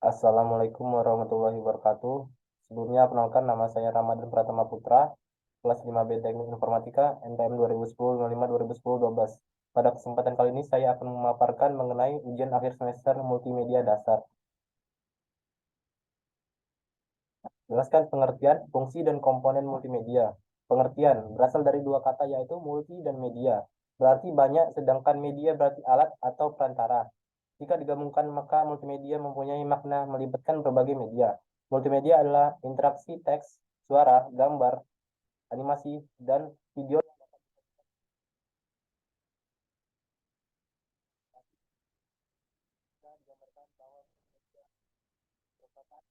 Assalamualaikum warahmatullahi wabarakatuh. Sebelumnya, perkenalkan nama saya Ramadan Pratama Putra, kelas 5B Teknik Informatika, NTM 2010-05-2010-12. Pada kesempatan kali ini, saya akan memaparkan mengenai ujian akhir semester multimedia dasar. Jelaskan pengertian, fungsi, dan komponen multimedia. Pengertian berasal dari dua kata yaitu multi dan media. Berarti banyak, sedangkan media berarti alat atau perantara. Jika digabungkan, maka multimedia mempunyai makna melibatkan berbagai media. Multimedia adalah interaksi teks, suara, gambar, animasi, dan video yang dapat digambarkan bahwa media merupakan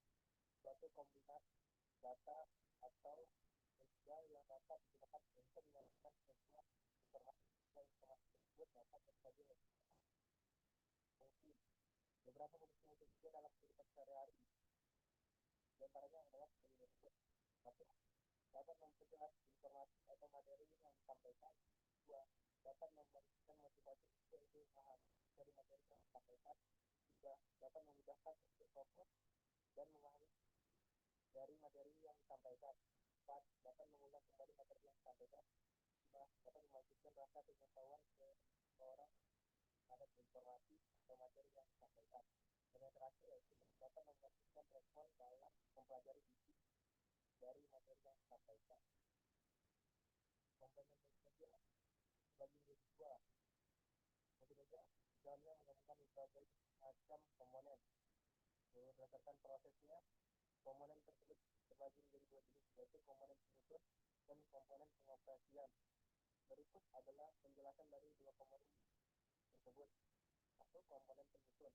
suatu kombinasi data atau media yang dapat digunakan untuk menyampaikan sebuah informasi dan informasi tersebut dapat terbagi fungsi. Beberapa fungsi multimedia dalam kehidupan sehari-hari, di antaranya adalah sebagai berikut. Satu, dapat mencegah informasi atau materi yang disampaikan. Dua, dapat memberikan motivasi untuk paham dari materi yang disampaikan. Tiga, dapat memudahkan untuk fokus dan memahami dari materi yang disampaikan. Empat, dapat mengulang kembali materi yang disampaikan. Lima, dapat memastikan rasa pengetahuan seseorang terhadap informasi atau materi yang disampaikan. Dan yang terakhir yaitu dapat memastikan respon dalam mempelajari isi dari materi yang disampaikan. Komponen multimedia bagi menjadi dua. Multimedia dalamnya menggabungkan berbagai macam komponen. Berdasarkan prosesnya, komponen tersebut terbagi menjadi dua jenis, yaitu komponen penyusun dan komponen pengoperasian. Berikut adalah penjelasan dari dua komponen tersebut. Satu, komponen penyusun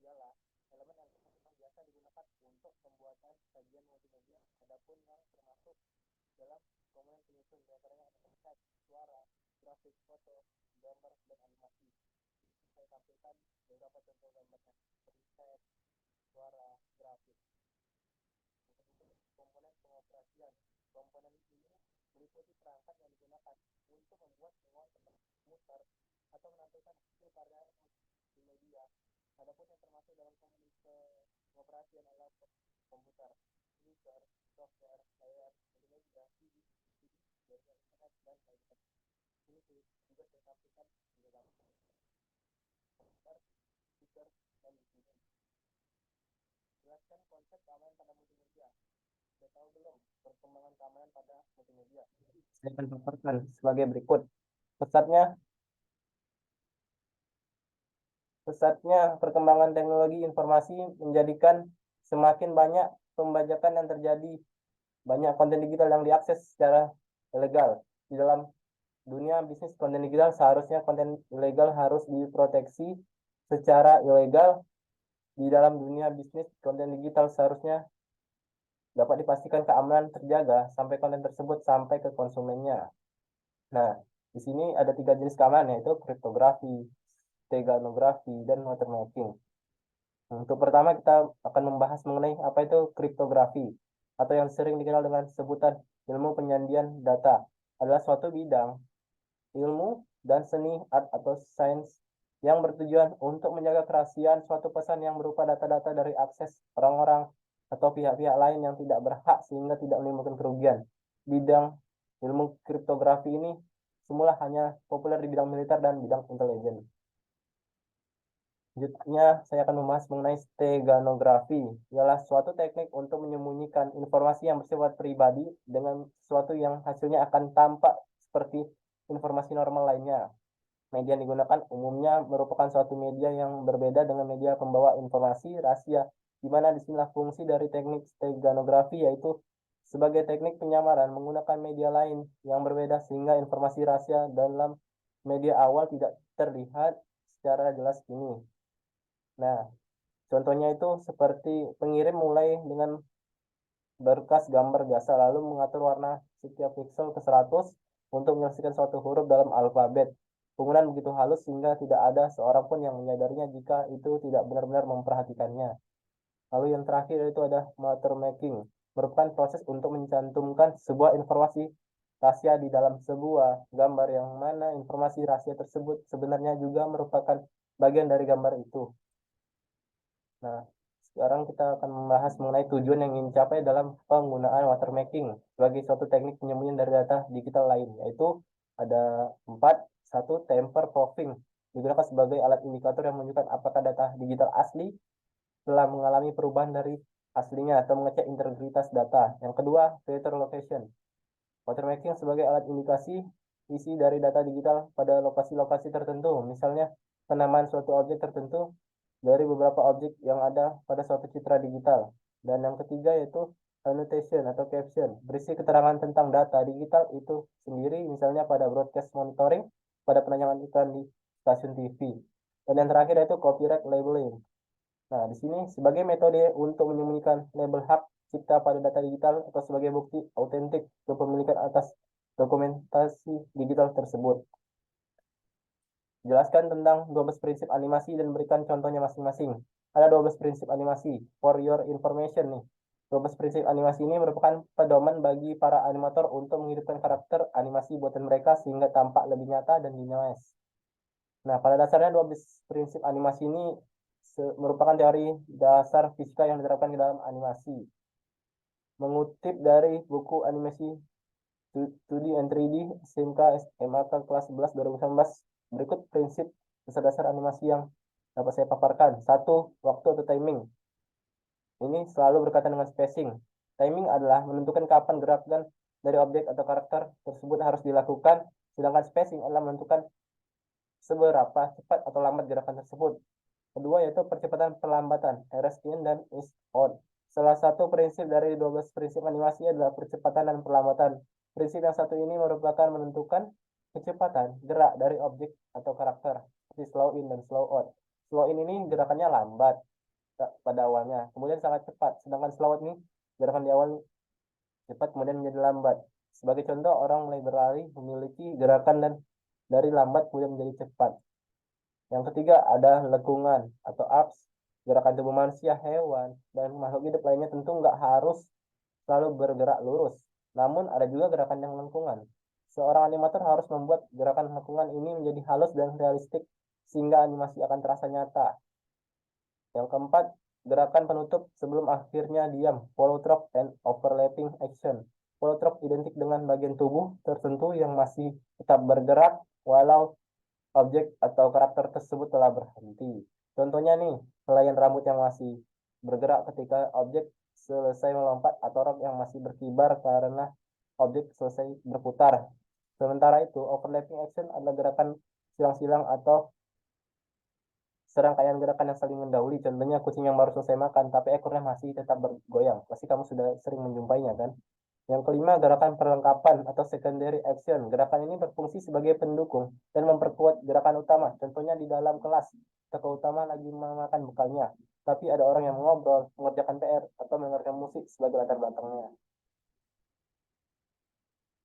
ialah elemen yang biasa digunakan untuk pembuatan sajian multimedia. Adapun yang termasuk dalam komponen penyusun diantaranya adalah teks, suara, grafik, foto, gambar, dan animasi. Saya tampilkan beberapa contoh gambarnya seperti teks, suara, grafik. Komponen pengoperasian. Komponen ini meliputi perangkat yang digunakan untuk membuat semua muter atau menampilkan hasil karya di media. Adapun yang termasuk dalam komponen pengoperasian adalah komputer, user, software, layar, multimedia, CD, jaringan internet, dan lainnya. Ini juga saya tampilkan di dalam komputer, speaker, dan di sini. Jelaskan konsep keamanan pada multimedia. Sudah tahu belum perkembangan keamanan pada multimedia? Saya akan paparkan sebagai berikut. Pesatnya Pesatnya perkembangan teknologi informasi menjadikan semakin banyak pembajakan yang terjadi, banyak konten digital yang diakses secara ilegal. Di dalam dunia bisnis konten digital, seharusnya konten ilegal harus diproteksi secara ilegal. Di dalam dunia bisnis konten digital seharusnya dapat dipastikan keamanan terjaga sampai konten tersebut sampai ke konsumennya. Nah, di sini ada tiga jenis keamanan, yaitu kriptografi, steganografi, dan watermarking. Untuk pertama kita akan membahas mengenai apa itu kriptografi atau yang sering dikenal dengan sebutan ilmu penyandian data. Adalah suatu bidang ilmu dan seni art atau sains yang bertujuan untuk menjaga kerahasiaan suatu pesan yang berupa data-data dari akses orang-orang atau pihak-pihak lain yang tidak berhak sehingga tidak menimbulkan kerugian. Bidang ilmu kriptografi ini semula hanya populer di bidang militer dan bidang intelijen. Selanjutnya, saya akan membahas mengenai steganografi. Ialah suatu teknik untuk menyembunyikan informasi yang bersifat pribadi dengan sesuatu yang hasilnya akan tampak seperti informasi normal lainnya. Media yang digunakan umumnya merupakan suatu media yang berbeda dengan media pembawa informasi rahasia, di mana disinilah fungsi dari teknik steganografi, yaitu sebagai teknik penyamaran menggunakan media lain yang berbeda sehingga informasi rahasia dalam media awal tidak terlihat secara jelas ini. Nah, contohnya itu seperti pengirim mulai dengan berkas gambar biasa lalu mengatur warna setiap pixel ke 100 untuk menyelesaikan suatu huruf dalam alfabet. Penggunaan begitu halus sehingga tidak ada seorang pun yang menyadarinya jika itu tidak benar-benar memperhatikannya. Lalu yang terakhir itu ada watermarking, merupakan proses untuk mencantumkan sebuah informasi rahasia di dalam sebuah gambar yang mana informasi rahasia tersebut sebenarnya juga merupakan bagian dari gambar itu. Nah, Sekarang kita akan membahas mengenai tujuan yang ingin dicapai dalam penggunaan watermarking sebagai suatu teknik penyembunyian dari data digital lain, yaitu ada 4. 1. Tamper proofing digunakan sebagai alat indikator yang menunjukkan apakah data digital asli telah mengalami perubahan dari aslinya atau mengecek integritas data. Yang kedua, creator location. Watermarking sebagai alat indikasi isi dari data digital pada lokasi-lokasi tertentu, misalnya penamaan suatu objek tertentu dari beberapa objek yang ada pada suatu citra digital. Dan yang ketiga yaitu annotation atau caption, berisi keterangan tentang data digital itu sendiri, misalnya pada broadcast monitoring, pada penayangan iklan di stasiun TV. Dan yang terakhir yaitu copyright labeling. Nah, di sini sebagai metode untuk menyembunyikan label hak cipta pada data digital atau sebagai bukti autentik kepemilikan atas dokumentasi digital tersebut. Jelaskan tentang 12 prinsip animasi dan berikan contohnya masing-masing. Ada 12 prinsip animasi. For your information nih. 12 prinsip animasi ini merupakan pedoman bagi para animator untuk menghidupkan karakter animasi buatan mereka sehingga tampak lebih nyata dan dinamis. Nah, pada dasarnya 12 prinsip animasi ini merupakan teori dasar fisika yang diterapkan di dalam animasi. Mengutip dari buku animasi 2D and 3D SMK SMAK kelas 11 2019, berikut prinsip dasar-dasar animasi yang dapat saya paparkan. 1. Waktu atau timing. Ini selalu berkaitan dengan spacing. Timing adalah menentukan kapan gerakan dari objek atau karakter tersebut harus dilakukan, sedangkan spacing adalah menentukan seberapa cepat atau lambat gerakan tersebut. Kedua yaitu percepatan perlambatan, RS in dan is out. Salah satu prinsip dari 12 prinsip animasi adalah percepatan dan perlambatan. Prinsip yang satu ini merupakan menentukan kecepatan gerak dari objek atau karakter, seperti slow in dan slow out. Slow in ini gerakannya lambat pada awalnya, kemudian sangat cepat. Sedangkan slow out ini gerakan di awal cepat kemudian menjadi lambat. Sebagai contoh, orang mulai berlari memiliki gerakan dan dari lambat kemudian menjadi cepat. Yang ketiga ada lekungan atau ups. Gerakan tubuh manusia, hewan, dan makhluk hidup lainnya tentu nggak harus selalu bergerak lurus. Namun ada juga gerakan yang lengkungan. Seorang animator harus membuat gerakan lekungan ini menjadi halus dan realistik sehingga animasi akan terasa nyata. Yang keempat, gerakan penutup sebelum akhirnya diam, follow through and overlapping action. Follow through identik dengan bagian tubuh tertentu yang masih tetap bergerak walau objek atau karakter tersebut telah berhenti. Contohnya nih, helaian rambut yang masih bergerak ketika objek selesai melompat atau rok yang masih berkibar karena objek selesai berputar. Sementara itu, overlapping action adalah gerakan silang-silang atau serangkaian gerakan yang saling mendahului. Contohnya kucing yang baru selesai makan, tapi ekornya masih tetap bergoyang. Pasti kamu sudah sering menjumpainya kan? Yang kelima, gerakan perlengkapan atau secondary action. Gerakan ini berfungsi sebagai pendukung dan memperkuat gerakan utama. Contohnya di dalam kelas, tokoh utama lagi memakan bekalnya, tapi ada orang yang mengobrol, mengerjakan PR, atau mendengarkan musik sebagai latar belakangnya.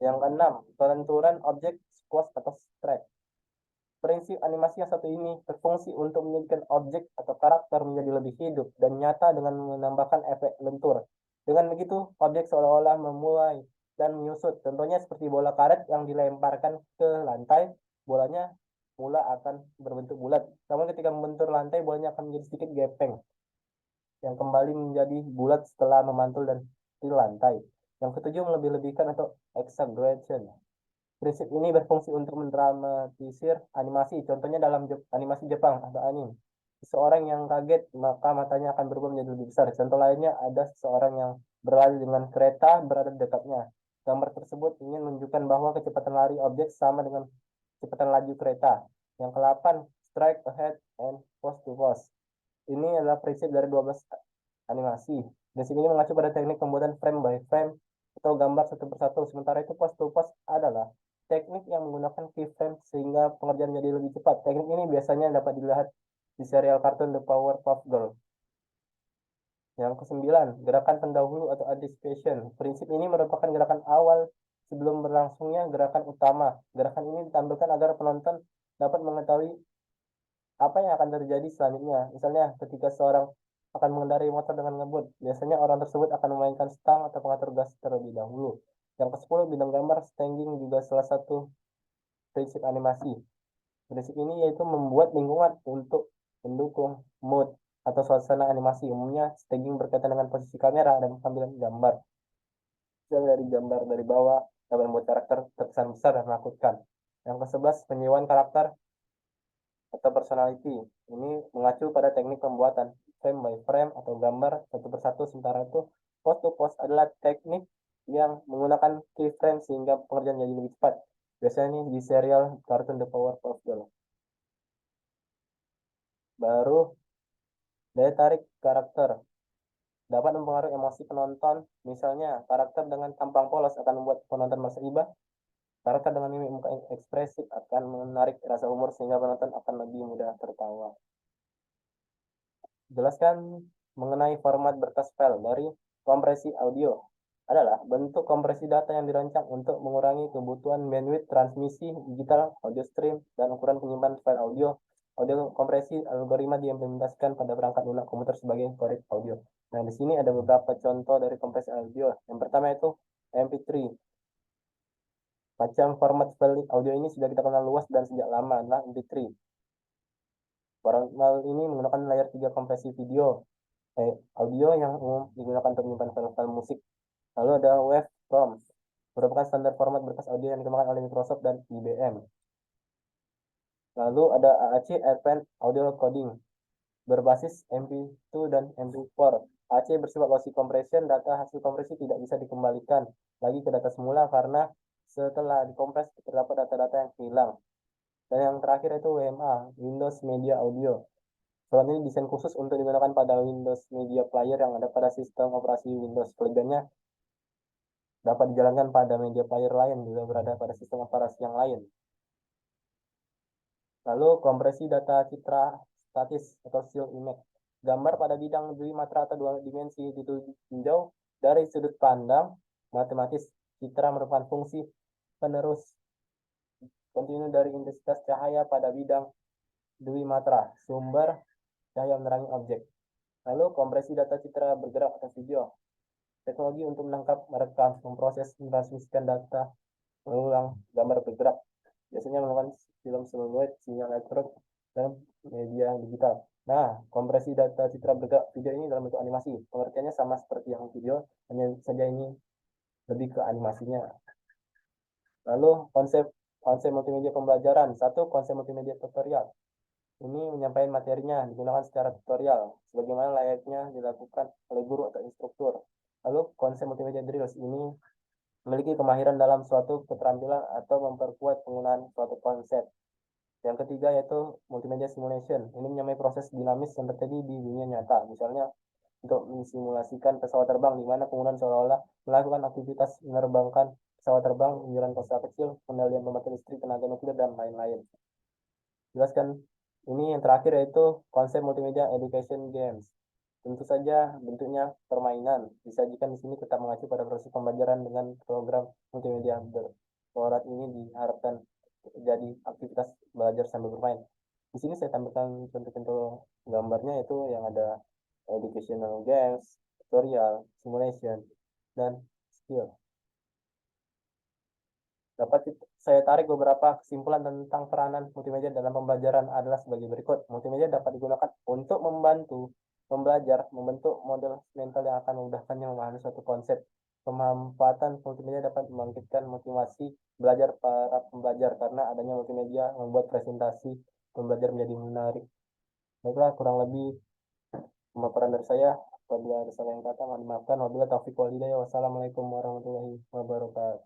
Yang keenam, pelenturan objek squash atau strike. Prinsip animasi yang satu ini berfungsi untuk menjadikan objek atau karakter menjadi lebih hidup dan nyata dengan menambahkan efek lentur. Dengan begitu, objek seolah-olah memulai dan menyusut. Contohnya seperti bola karet yang dilemparkan ke lantai, bolanya mula akan berbentuk bulat. Namun ketika membentur lantai, bolanya akan menjadi sedikit gepeng, yang kembali menjadi bulat setelah memantul dan di lantai. Yang ketujuh, melebih-lebihkan atau exaggeration. Prinsip ini berfungsi untuk mendramatisir animasi. Contohnya dalam animasi Jepang atau anime. Seseorang yang kaget, maka matanya akan berubah menjadi lebih besar. Contoh lainnya ada seseorang yang berlari dengan kereta berada di dekatnya. Gambar tersebut ingin menunjukkan bahwa kecepatan lari objek sama dengan kecepatan laju kereta. Yang ke-8, strike ahead and post to post. Ini adalah prinsip dari 12 animasi. Prinsip ini mengacu pada teknik pembuatan frame by frame atau gambar satu persatu. Sementara itu post to post adalah teknik yang menggunakan keyframe sehingga pengerjaan menjadi lebih cepat. Teknik ini biasanya dapat dilihat di serial kartun The Powerpuff Girls. Yang ke-9, gerakan pendahulu atau anticipation. Prinsip ini merupakan gerakan awal sebelum berlangsungnya gerakan utama. Gerakan ini ditampilkan agar penonton dapat mengetahui apa yang akan terjadi selanjutnya. Misalnya ketika seorang akan mengendarai motor dengan ngebut, biasanya orang tersebut akan memainkan stang atau pengatur gas terlebih dahulu. Yang ke-10, bidang gambar staging juga salah satu prinsip animasi. Prinsip ini yaitu membuat lingkungan untuk mendukung mood atau suasana animasi. Umumnya staging berkaitan dengan posisi kamera dan pengambilan gambar. Misal dari gambar dari bawah dapat membuat karakter terkesan besar dan menakutkan. Yang ke-11, penyewaan karakter atau personality. Ini mengacu pada teknik pembuatan frame by frame atau gambar satu persatu, sementara itu pose to pose adalah teknik yang menggunakan keyframe sehingga pengerjaan jadi lebih cepat. Biasanya ini di serial kartun The Powerpuff Girls. Baru daya tarik karakter dapat mempengaruhi emosi penonton. Misalnya, karakter dengan tampang polos akan membuat penonton merasa iba. Karakter dengan mimik muka ekspresif akan menarik rasa humor sehingga penonton akan lebih mudah tertawa. Jelaskan mengenai format berkas file dari kompresi audio. Adalah bentuk kompresi data yang dirancang untuk mengurangi kebutuhan bandwidth transmisi digital, audio stream, dan ukuran penyimpanan file audio. Audio kompresi algoritma diimplementasikan pada perangkat lunak komputer sebagai storage audio. Nah, di sini ada beberapa contoh dari kompresi audio. Yang pertama itu MP3. Macam format file audio ini sudah kita kenal luas dan sejak lama adalah MP3. Format ini menggunakan layar 3 kompresi video audio yang umum digunakan untuk menyimpan file-file musik. Lalu ada WAVCOM, merupakan standar format berkas audio yang dikembangkan oleh Microsoft dan IBM. Lalu ada AAC, Advanced Audio Coding, berbasis MP2 dan MP4. AAC bersifat lossy compression, data hasil kompresi tidak bisa dikembalikan lagi ke data semula karena setelah dikompres terdapat data-data yang hilang. Dan yang terakhir itu WMA, Windows Media Audio. Surat ini desain khusus untuk digunakan pada Windows Media Player yang ada pada sistem operasi Windows. Kelebihannya dapat dijalankan pada media player lain juga berada pada sistem operasi yang lain. Lalu kompresi data citra statis atau still image. Gambar pada bidang dwimatra atau dua dimensi ditinjau dari sudut pandang matematis. Citra merupakan fungsi penerus kontinu dari intensitas cahaya pada bidang dwimatra, sumber cahaya menerangi objek. Lalu kompresi data citra bergerak atau video. Teknologi untuk menangkap, merekam, memproses, mentransmisikan data, mengulang gambar bergerak. Biasanya menggunakan film seluloid, sinyal elektronik, dan media digital. Nah, kompresi data citra bergerak video ini dalam bentuk animasi. Pengertiannya sama seperti yang video, hanya saja ini lebih ke animasinya. Lalu konsep multimedia pembelajaran. Satu, konsep multimedia tutorial. Ini menyampaikan materinya digunakan secara tutorial, sebagaimana layaknya dilakukan oleh guru atau instruktur. Lalu konsep multimedia drills ini memiliki kemahiran dalam suatu keterampilan atau memperkuat penggunaan suatu konsep. Yang ketiga yaitu multimedia simulation. Ini menyamai proses dinamis yang terjadi di dunia nyata. Misalnya untuk mensimulasikan pesawat terbang di mana penggunaan seolah-olah melakukan aktivitas menerbangkan pesawat terbang, menjalankan pesawat kecil, pengendalian pembangkit listrik, tenaga nuklir, dan lain-lain. Jelaskan ini yang terakhir yaitu konsep multimedia education games. Tentu saja bentuknya permainan. Disajikan di sini tetap mengacu pada proses pembelajaran dengan program multimedia bersurat ini diharapkan jadi aktivitas belajar sambil bermain. Di sini saya tampilkan contoh-contoh gambarnya itu yang ada educational games, tutorial, simulation, dan skill. Dapat saya tarik beberapa kesimpulan tentang peranan multimedia dalam pembelajaran adalah sebagai berikut. Multimedia dapat digunakan untuk membantu pembelajar membentuk model mental yang akan memudahkannya memahami suatu konsep. Pemanfaatan multimedia dapat membangkitkan motivasi belajar para pembelajar karena adanya multimedia membuat presentasi pembelajar menjadi menarik. Baiklah, kurang lebih pemaparan dari saya. Apabila ada salah yang kata, mohon dimaafkan. Wabillahi taufiq wal hidayah. Wassalamualaikum warahmatullahi wabarakatuh.